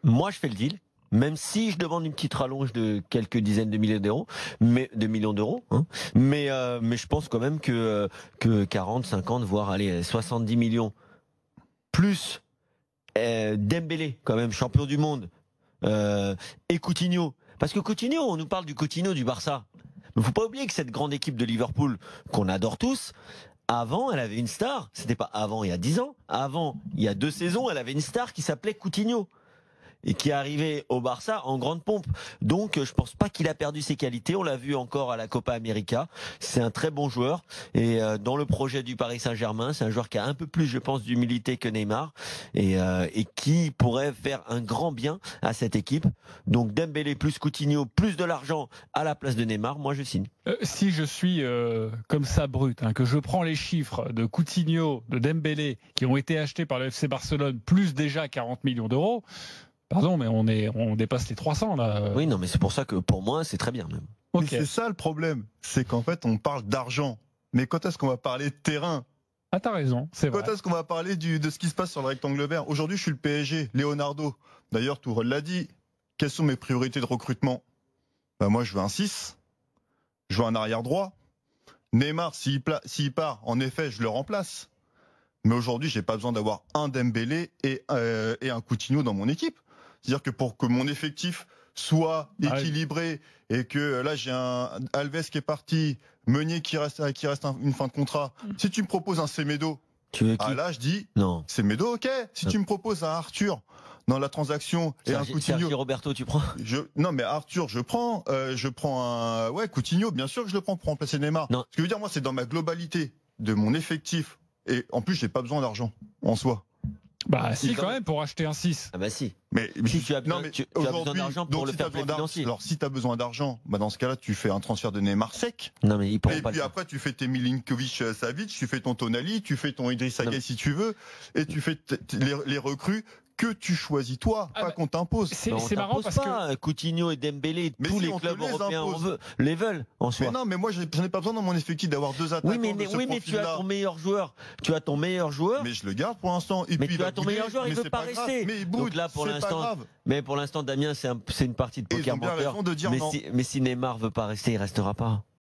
Moi, je fais le deal. Même si je demande une petite rallonge de quelques dizaines de millions d'euros, hein. Mais je pense quand même que 40, 50, voire allez 70 millions plus Dembélé, quand même champion du monde, et Coutinho. Parce que Coutinho, on nous parle du Coutinho du Barça. Mais faut pas oublier que cette grande équipe de Liverpool qu'on adore tous, avant, elle avait une star. C'était pas avant, il y a 10 ans. Avant, il y a 2 saisons, elle avait une star qui s'appelait Coutinho et qui est arrivé au Barça en grande pompe. Donc je pense pas qu'il a perdu ses qualités. On l'a vu encore à la Copa América. C'est un très bon joueur. Et dans le projet du Paris Saint-Germain, c'est un joueur qui a un peu plus, je pense, d'humilité que Neymar et qui pourrait faire un grand bien à cette équipe. Donc Dembélé plus Coutinho, plus de l'argent à la place de Neymar, moi je signe. Si je suis comme ça brut, que je prends les chiffres de Coutinho, de Dembélé qui ont été achetés par le FC Barcelone, plus déjà 40 millions d'euros, pardon, mais on dépasse les 300 là. Oui, non, mais c'est pour ça que pour moi, c'est très bien même. Okay. Mais c'est ça le problème, c'est qu'en fait, on parle d'argent. Mais quand est-ce qu'on va parler de terrain ? Ah, t'as raison, c'est vrai. Quand est-ce qu'on va parler de ce qui se passe sur le rectangle vert ? Aujourd'hui, je suis le PSG, Leonardo. D'ailleurs, Tourelle l'a dit. Quelles sont mes priorités de recrutement ? Moi, je veux un 6. Je veux un arrière droit. Neymar, s'il part, en effet, je le remplace. Mais aujourd'hui, j'ai pas besoin d'avoir un Dembélé et un Coutinho dans mon équipe. C'est-à-dire que pour que mon effectif soit équilibré et que là j'ai un Alves qui est parti, Meunier qui reste une fin de contrat. Si tu me proposes un Semedo, là je dis non. Semedo, ok. Si tu me proposes un Arthur dans la transaction et un Coutinho, Sergio Roberto, tu prends ? Non, mais Arthur, je prends Coutinho, bien sûr que je le prends pour remplacer Neymar. Non. Ce que je veux dire, moi, c'est dans ma globalité de mon effectif et en plus, j'ai pas besoin d'argent en soi. Bah si, quand même, pour acheter un 6. Ah bah si. Mais si tu as besoin, tu as besoin d'argent pour le faire financier. Alors si tu as besoin d'argent, dans ce cas-là, tu fais un transfert de Neymar sec. Non mais il pourra et pas. Et puis après, tu fais tes Milinkovic-Savic, tu fais ton Tonali, tu fais ton Idrissa Gueye si tu veux, et tu fais les recrues que tu choisis toi, pas qu'on t'impose. C'est marrant parce que Coutinho et Dembélé, tous les clubs européens les veulent en soi. Mais non, mais moi j'en ai pas besoin dans mon effectif d'avoir 2 attaquants. Oui, mais tu as ton meilleur joueur. Tu as ton meilleur joueur. Mais je le garde pour l'instant. Mais tu as ton meilleur joueur, il veut pas rester. Donc là pour l'instant. Mais pour l'instant, Damien, c'est une partie de poker menteur. Mais si Neymar veut pas rester, il restera pas.